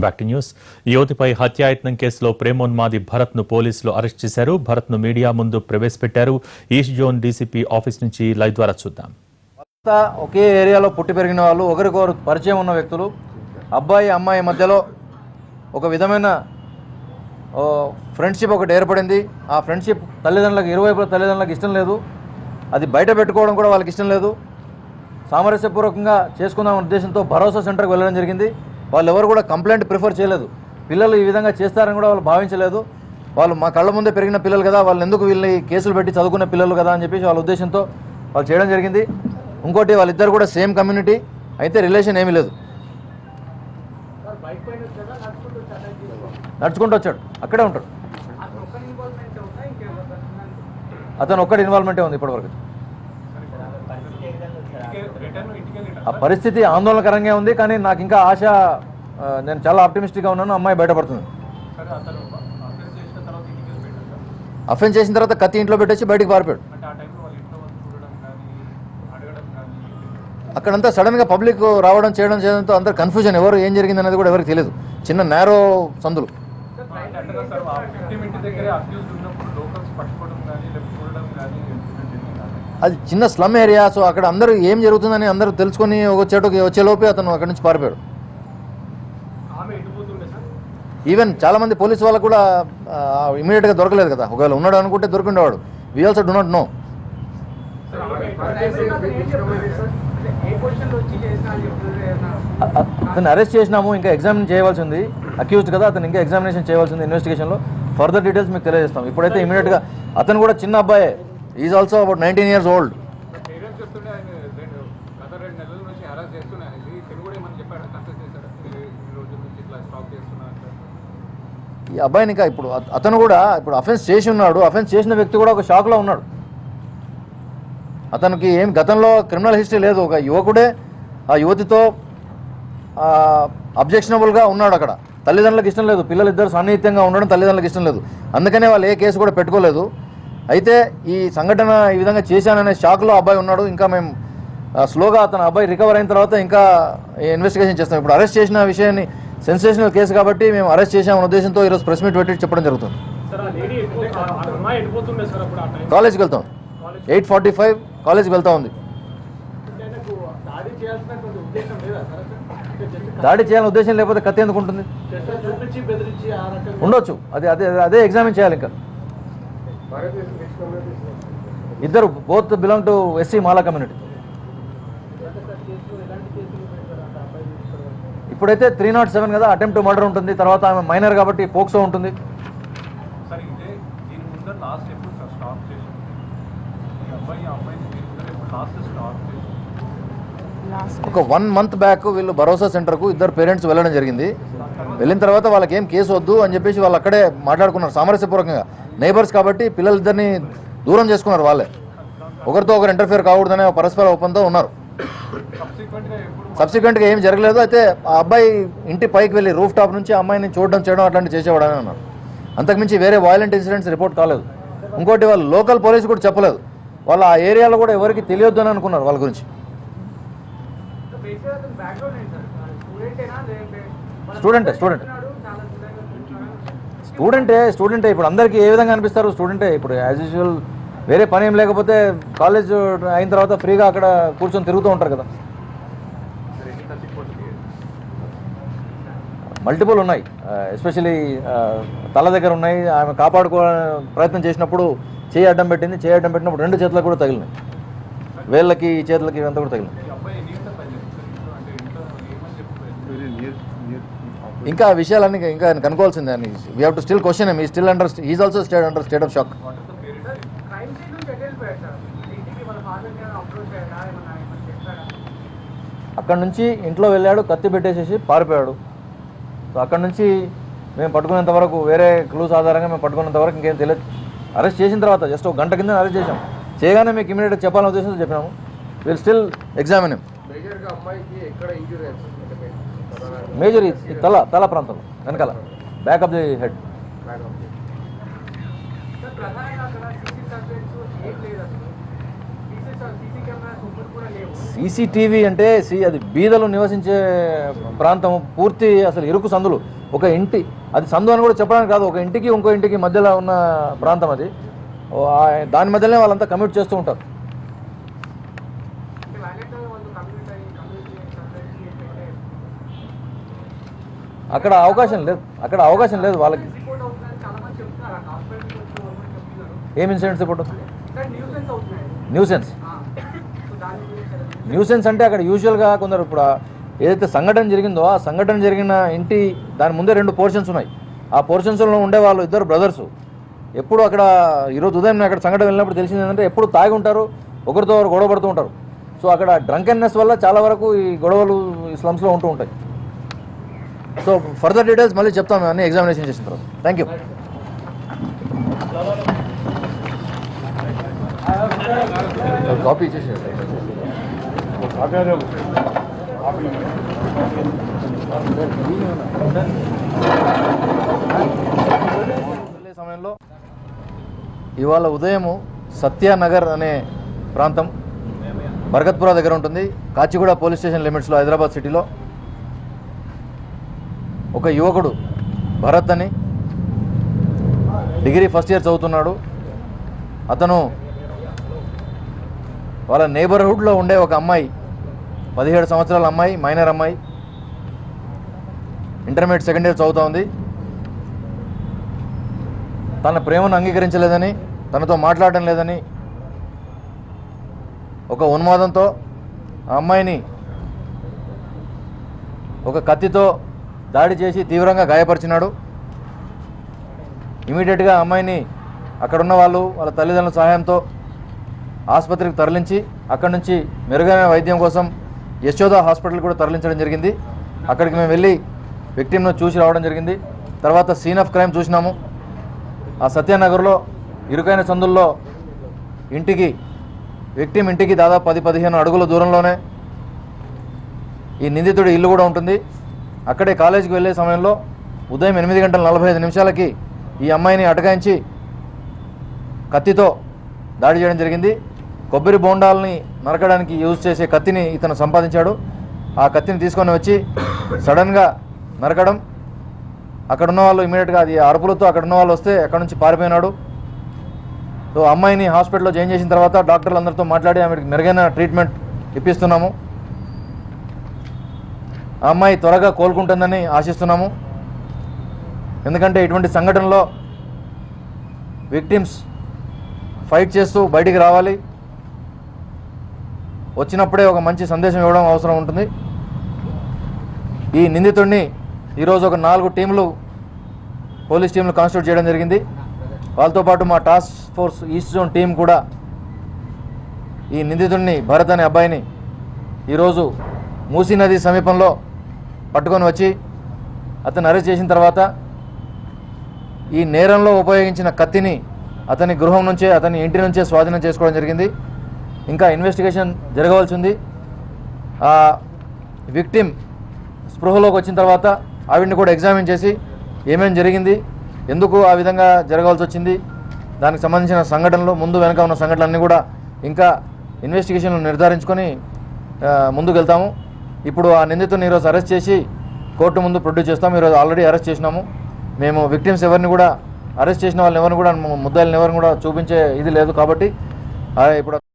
Back to news. యువతిపై హత్యాయత్నం కేసులో ప్రేమోన్మాది భరత్ ను పోలీసులు అరెస్ట్ చేశారు. భరత్ ను మీడియా ముందు ప్రవేశపెట్టారు. ఈస్ట్ జోన్ డీసీపీ ఆఫీస్ నుంచి లైవ్ ద్వారా చూద్దాం. ఒకే ఏరియాలో పుట్టి పెరిగిన వాళ్ళు, ఒకరికొకరు పరిచయం ఉన్న వ్యక్తులు, అబ్బాయి అమ్మాయి మధ్యలో ఒక విధమైన ఫ్రెండ్షిప్ ఒకటి ఏర్పడింది. ఆ ఫ్రెండ్షిప్ తల్లిదండ్రులకు, ఇరువైపుల తల్లిదండ్రులకు ఇష్టం లేదు. అది బయట పెట్టుకోవడం కూడా వాళ్ళకి ఇష్టం లేదు. సామరస్యపూర్వకంగా చేసుకుందామనే ఉద్దేశంతో భరోసా సెంటర్కి వెళ్ళడం జరిగింది. వాళ్ళు ఎవరు కూడా కంప్లైంట్ ప్రిఫర్ చేయలేదు. పిల్లలు ఈ విధంగా చేస్తారని కూడా వాళ్ళు భావించలేదు. వాళ్ళు మా కళ్ళ ముందే పెరిగిన పిల్లలు కదా, వాళ్ళు ఎందుకు వీళ్ళని కేసులు పెట్టి చదువుకున్న పిల్లలు కదా అని చెప్పేసి వాళ్ళ ఉద్దేశంతో వాళ్ళు చేయడం జరిగింది. ఇంకోటి, వాళ్ళిద్దరు కూడా సేమ్ కమ్యూనిటీ, అయితే రిలేషన్ ఏమీ లేదు. నడుచుకుంటూ వచ్చాడు, అక్కడే ఉంటాడు. అతను ఒక్కడి ఇన్వాల్వ్మెంటే ఉంది ఇప్పటివరకు. ఆ పరిస్థితి ఆందోళనకరంగా ఉంది. కానీ నాకు ఇంకా ఆశ, నేను చాలా ఆప్టిమిస్టిక్గా ఉన్నాను, అమ్మాయి బయటపడుతుంది. అఫెన్స్ చేసిన తర్వాత కత్తి ఇంట్లో పెట్టేసి బయటికి పారిపోయాడు. అక్కడంతా సడన్గా పబ్లిక్ రావడం చేయడంతో అందరు కన్ఫ్యూజన్, ఎవరు ఏం జరిగింది అనేది కూడా ఎవరికి తెలియదు. చిన్న నేరో సందులు. అది చిన్న స్లమ్ ఏరియా. సో అక్కడ అందరూ ఏం జరుగుతుందని అందరూ తెలుసుకొని వచ్చేలోపే అతను అక్కడి నుంచి పారిపోయాడు. ఈవెన్ చాలామంది పోలీసు వాళ్ళకు కూడా ఇమీడియట్గా దొరకలేదు కదా. ఒకవేళ ఉన్నాడు అనుకుంటే దొరికిండేవాడు. We also do not know. అతను అరెస్ట్ చేసినాము, ఇంకా ఎగ్జామిన్ చేయవలసి ఉంది. అక్యూజ్డ్ కదా, అతను ఇంకా ఎగ్జామినేషన్ చేయవలసి ఉంది. ఇన్వెస్టిగేషన్లో ఫర్దర్ డీటెయిల్స్ మీకు తెలియజేస్తాం. ఇప్పుడైతే ఇమీడియట్గా అతను కూడా చిన్న అబ్బాయే. Is also about 19 years old. ఈ అబ్బాయిని ఇంకా ఇప్పుడు అతను కూడా ఇప్పుడు అఫెన్స్ చేసి ఉన్నాడు. అఫెన్స్ చేసిన వ్యక్తి కూడా ఒక షాక్లో ఉన్నాడు. అతనికి ఏం గతంలో క్రిమినల్ హిస్టరీ లేదు. ఒక యువకుడే ఆ యువతితో అబ్జెక్షనబుల్గా ఉన్నాడు. అక్కడ తల్లిదండ్రులకు ఇష్టం లేదు. పిల్లలు ఇద్దరు సన్నిహితంగా ఉండడం తల్లిదండ్రులకు ఇష్టం లేదు. అందుకనే వాళ్ళు ఏ కేసు కూడా పెట్టుకోలేదు. అయితే ఈ సంఘటన ఈ విధంగా చేశాననే షాక్లో అబ్బాయి ఉన్నాడు. ఇంకా మేము స్లోగా అతను అబ్బాయి రికవర్ అయిన తర్వాత ఇంకా ఇన్వెస్టిగేషన్ చేస్తాం. ఇప్పుడు అరెస్ట్ చేసిన విషయాన్ని సెన్సేషనల్ కేసు కాబట్టి మేము అరెస్ట్ చేసామనే ఉద్దేశంతో ఈరోజు ప్రెస్ మీట్ పెట్టి చెప్పడం జరుగుతుంది. కాలేజ్కి వెళ్తాం. 8:45 కాలేజ్కి వెళ్తా ఉంది. దాడి చేయాలని ఉద్దేశం లేకపోతే కత్తి ఎందుకు ఉంటుంది? ఉండొచ్చు. అదే ఎగ్జామిన్ చేయాలి. ఇంకా ఇద్దరు both belong to SC Mala community. ఇప్పుడైతే 307 కదా, అటెంప్ట్ టు మర్డర్ ఉంటుంది. తర్వాత ఆమె మైనర్ కాబట్టి పోక్సో ఉంటుంది. ఒక 1 month బ్యాక్ వీళ్ళు భరోసా సెంటర్కు ఇద్దరు పేరెంట్స్ వెళ్ళడం జరిగింది. వెళ్ళిన తర్వాత వాళ్ళకి ఏం కేసు వద్దు అని చెప్పేసి వాళ్ళు అక్కడే మాట్లాడుకున్నారు సామరస్యపూర్వకంగా. నైబర్స్ కాబట్టి పిల్లలిద్దరిని దూరం చేసుకున్నారు. వాళ్ళే ఒకరితో ఒకరు ఇంటర్ఫియర్ కాకూడదనే పరస్పర ఒప్పందం ఉన్నారు. సబ్సిక్వెంట్గా ఏం జరగలేదు. అయితే ఆ అబ్బాయి ఇంటి పైకి వెళ్ళి రూఫ్ టాప్ నుంచి అమ్మాయిని చూడడం చేయడం అట్లాంటివి చేసేవాడని అన్నారు. అంతకుమించి వేరే వైలెంట్ ఇన్సిడెంట్స్ రిపోర్ట్ కాలేదు. ఇంకోటి, వాళ్ళు లోకల్ పోలీసు కూడా చెప్పలేదు. వాళ్ళు ఆ ఏరియాలో కూడా ఎవరికి తెలియొద్దు అని అనుకున్నారు వాళ్ళ గురించి. స్టూడెంటే ఇప్పుడు అందరికీ ఏ విధంగా అనిపిస్తారు? స్టూడెంటే. ఇప్పుడు యాజ్ యూజువల్ వేరే పని ఏం లేకపోతే కాలేజ్ అయిన తర్వాత ఫ్రీగా అక్కడ కూర్చొని తిరుగుతూ ఉంటారు కదా. మల్టిపుల్ ఉన్నాయి. ఎస్పెషలీ తల దగ్గర ఉన్నాయి. ఆమె కాపాడుకోవాలని ప్రయత్నం చేసినప్పుడు చేయి అడ్డం పెట్టినప్పుడు 2 చేతులకు కూడా తగిలినాయి. వేళ్ళకి, చేతులకి ఇవంతా కూడా తగిలినాయి. ఇంకా ఆ విషయాలన్నీ ఇంకా ఆయన కనుక్కోవాల్సిందే. అని we have to still question him. Is also under state of shock. అక్కడ నుంచి ఇంట్లో వెళ్ళాడు, కత్తి పెట్టేసేసి పారిపోయాడు. సో అక్కడ నుంచి మేము పట్టుకునేంత వరకు, వేరే క్లూస్ ఆధారంగా మేము పట్టుకునేంత వరకు ఇంకేం తెలియదు. అరెస్ట్ చేసిన తర్వాత జస్ట్ ఒక గంట కింద అరెస్ట్ చేసాం. చేయగానే మీకు ఇమీడియట్గా చెప్పాలనే ఉద్దేశంతో చెప్పినాము. Will still examine him. Major ఈ తల ప్రాంతంలో వెనకాల, back of the head. CCTV అంటే అది బీదలు నివసించే ప్రాంతం, పూర్తి అసలు ఇరుకు సందులు. ఒక ఇంటి, అది సందు అని కూడా చెప్పడానికి కాదు, ఒక ఇంటికి ఇంకో ఇంటికి మధ్యలో ఉన్న ప్రాంతం అది. దాని మధ్యలోనే వాళ్ళంతా కమ్యూట్ చేస్తూ ఉంటారు. అక్కడ అవకాశం లేదు వాళ్ళకి. ఏం ఇన్సిడెంట్స్ ఇప్పుడు న్యూసెన్స్ అంటే అక్కడ యూజువల్గా కొందరు ఇప్పుడు ఏదైతే సంఘటన జరిగిందో ఆ సంఘటన జరిగిన ఇంటి దాని ముందే 2 పోర్షన్స్ ఉన్నాయి. ఆ పోర్షన్స్లో ఉండే వాళ్ళు 2 బ్రదర్స్ ఎప్పుడు అక్కడ, ఈరోజు ఉదయం నేను అక్కడ సంఘటన వెళ్ళినప్పుడు తెలిసింది ఏంటంటే ఎప్పుడు తాగి ఉంటారు, ఒకరితో ఒకరు గొడవ పడుతూ ఉంటారు. సో అక్కడ డ్రంకెన్నెస్ వల్ల చాలా వరకు ఈ గొడవలు ఈ స్లమ్స్లో ఉంటూ ఉంటాయి. సో ఫర్దర్ డీటెయిల్స్ మళ్ళీ చెప్తాము అన్ని ఎగ్జామినేషన్ చేసిన తర్వాత. Thank you. కాపీ ఇచ్చేసి సమయంలో ఇవాళ ఉదయము సత్యానగర్ అనే ప్రాంతం బర్గత్పురా దగ్గర ఉంటుంది, కాచిగూడ పోలీస్ స్టేషన్ లిమిట్స్లో, హైదరాబాద్ సిటీలో. ఒక యువకుడు భరత్ అని డిగ్రీ ఫస్ట్ ఇయర్ చదువుతున్నాడు. అతను వాళ్ళ నేబర్హుడ్లో ఉండే ఒక అమ్మాయి, 17 సంవత్సరాల అమ్మాయి, మైనర్ అమ్మాయి, ఇంటర్మీడియట్ సెకండ్ ఇయర్ చదువుతూ ఉంది. తన ప్రేమను అంగీకరించలేదని, తనతో మాట్లాడడం లేదని ఒక ఉన్మాదంతో ఆ అమ్మాయిని ఒక కత్తితో దాడి చేసి తీవ్రంగా గాయపరిచినాడు. ఇమీడియట్గా అమ్మాయిని అక్కడున్న వాళ్ళు వాళ్ళ తల్లిదండ్రుల సహాయంతో ఆసుపత్రికి తరలించి అక్కడి నుంచి మెరుగైన వైద్యం కోసం యశోద హాస్పిటల్ కూడా తరలించడం జరిగింది. అక్కడికి మేము వెళ్ళి విక్టిమ్ను చూసి రావడం జరిగింది. తర్వాత సీన్ ఆఫ్ క్రైమ్ చూసినాము. ఆ సత్యానగర్లో ఇరుకైన సందుల్లో విక్టిమ్ ఇంటికి దాదాపు 10-15 అడుగుల దూరంలోనే ఈ నిందితుడి ఇల్లు కూడా ఉంటుంది. అక్కడే కాలేజీకి వెళ్ళే సమయంలో ఉదయం 8:45 ఈ అమ్మాయిని అటకాయించి కత్తితో దాడి చేయడం జరిగింది. కొబ్బరి బోండాలని నరకడానికి యూజ్ చేసే కత్తిని ఇతను సంపాదించాడు. ఆ కత్తిని తీసుకొని వచ్చి సడన్గా నరకడం. అక్కడున్న వాళ్ళు ఇమీడియట్గా అది అరుపులతో అక్కడున్న వాళ్ళు వస్తే అక్కడ నుంచి పారిపోయినాడు. సో అమ్మాయిని హాస్పిటల్లో జాయిన్ చేసిన తర్వాత డాక్టర్లు అందరితో మాట్లాడి ఆమెకి మెరుగైన ట్రీట్మెంట్ ఇప్పిస్తున్నాము. ఆ అమ్మాయి త్వరగా కోలుకుంటుందని ఆశిస్తున్నాము. ఎందుకంటే ఇటువంటి సంఘటనలో విక్టిమ్స్ ఫైట్ చేస్తూ బయటికి రావాలి. వచ్చినప్పుడే ఒక మంచి సందేశం ఇవ్వడం అవసరం ఉంటుంది. ఈ నిందితుడిని ఈరోజు ఒక 4 టీంలు, పోలీస్ టీంలు కాన్స్టిట్యూట్ చేయడం జరిగింది. వాళ్ళతో పాటు మా task force east zone team కూడా ఈ నిందితుడిని, భరత్ అనే అబ్బాయిని ఈరోజు మూసీ నది సమీపంలో పట్టుకొని వచ్చి అతన్ని అరెస్ట్ చేసిన తర్వాత ఈ నేరంలో ఉపయోగించిన కత్తిని అతని గృహం నుంచే, అతని ఇంటి నుంచే స్వాధీనం చేసుకోవడం జరిగింది. ఇంకా ఇన్వెస్టిగేషన్ జరగవలసి ఉంది. ఆ విక్టిమ్ స్పృహలోకి వచ్చిన తర్వాత ఆవిడ్ని కూడా ఎగ్జామిన్ చేసి ఏమేమి జరిగింది, ఎందుకు ఆ విధంగా జరగాల్సి వచ్చింది, దానికి సంబంధించిన సంఘటనలు, ముందు వెనక ఉన్న సంఘటనలన్నీ కూడా ఇంకా ఇన్వెస్టిగేషన్లు నిర్ధారించుకొని ముందుకు వెళ్తాము. ఇప్పుడు ఆ నిందితుని ఈరోజు అరెస్ట్ చేసి కోర్టు ముందు ప్రొడ్యూస్ చేస్తాము. ఈరోజు ఆల్రెడీ అరెస్ట్ చేసినాము. మేము విక్టిమ్స్ ఎవరిని కూడా, అరెస్ట్ చేసిన వాళ్ళని ఎవరిని కూడా, ముద్దాయిలను ఎవరిని కూడా చూపించే ఇది లేదు. కాబట్టి ఇప్పుడు